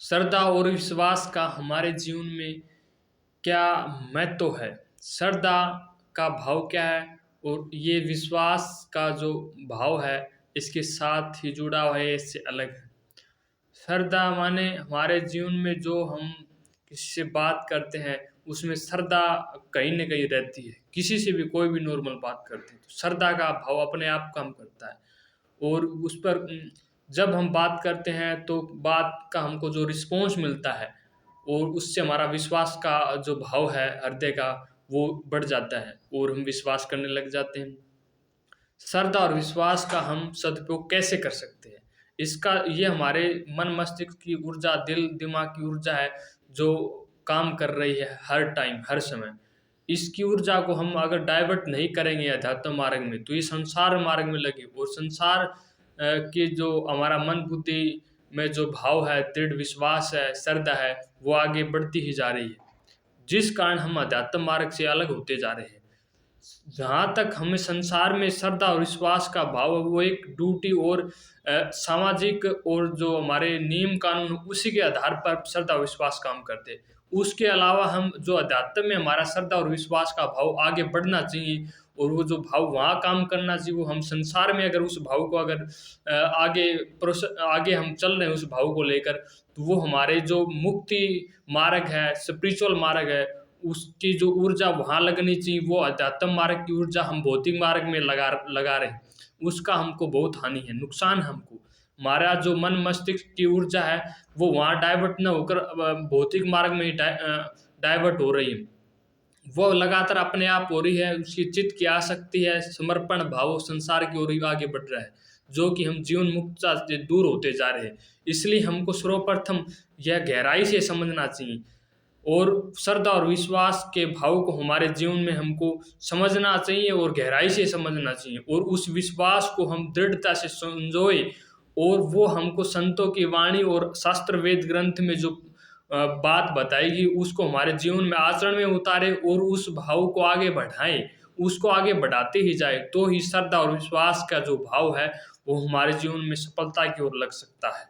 श्रद्धा और विश्वास का हमारे जीवन में क्या महत्व है? श्रद्धा का भाव क्या है और ये विश्वास का जो भाव है, इसके साथ ही जुड़ा हुआ है, इससे अलग है। श्रद्धा माने हमारे जीवन में जो हम किसी से बात करते हैं, उसमें श्रद्धा कहीं न कहीं रहती है। किसी से भी कोई भी नॉर्मल बात करते हैं, तो श्रद्धा का भाव अपने आप काम करता है। और उस पर जब हम बात करते हैं तो बात का हमको जो रिस्पॉन्स मिलता है और उससे हमारा विश्वास का जो भाव है हृदय का, वो बढ़ जाता है और हम विश्वास करने लग जाते हैं। श्रद्धा और विश्वास का हम सदुपयोग कैसे कर सकते हैं? इसका ये हमारे मन मस्तिष्क की ऊर्जा, दिल दिमाग की ऊर्जा है जो काम कर रही है हर टाइम, हर समय। इसकी ऊर्जा को हम अगर डाइवर्ट नहीं करेंगे अध्यात्म मार्ग में, तो ये संसार मार्ग में लगे और संसार की जो हमारा मन बुद्धि में जो भाव है, दृढ़ विश्वास है, श्रद्धा है, वो आगे बढ़ती ही जा रही है। जिस कारण हम अध्यात्म मार्ग से अलग होते जा रहे हैं। जहाँ तक हमें संसार में श्रद्धा और विश्वास का भाव है, वो एक ड्यूटी और सामाजिक और जो हमारे नियम कानून उसी के आधार पर श्रद्धा और विश्वास काम करते हैं। उसके अलावा हम जो अध्यात्म में हमारा श्रद्धा और विश्वास का भाव आगे बढ़ना चाहिए और वो जो भाव वहाँ काम करना चाहिए, वो हम संसार में अगर उस भाव को अगर आगे हम चल रहे हैं उस भाव को लेकर, तो वो हमारे जो मुक्ति मार्ग है, स्पिरिचुअल मार्ग है, उसकी जो ऊर्जा वहाँ लगनी चाहिए, वो अध्यात्म मार्ग की ऊर्जा हम भौतिक मार्ग में लगा रहे हैं, उसका हमको बहुत हानि है, नुकसान है हमको। हमारा जो मन मस्तिष्क की ऊर्जा है, वो वहाँ डाइवर्ट ना होकर भौतिक मार्ग में ही डाइवर्ट हो रही है। वो लगातार अपने आप हो रही है, उसकी चित्त की आसक्ति है, समर्पण भाव संसार की ओर ही आगे बढ़ रहा है, जो कि हम जीवन मुक्तता से दूर होते जा रहे हैं। इसलिए हमको सर्वप्रथम यह गहराई से समझना चाहिए और श्रद्धा और विश्वास के भाव को हमारे जीवन में हमको समझना चाहिए और गहराई से समझना चाहिए और उस विश्वास को हम दृढ़ता से संजोए और वो हमको संतों की वाणी और शास्त्र वेद ग्रंथ में जो बात बताएगी, उसको हमारे जीवन में आचरण में उतारे और उस भाव को आगे बढ़ाएं, उसको आगे बढ़ाते ही जाए, तो ही श्रद्धा और विश्वास का जो भाव है वो हमारे जीवन में सफलता की ओर लग सकता है।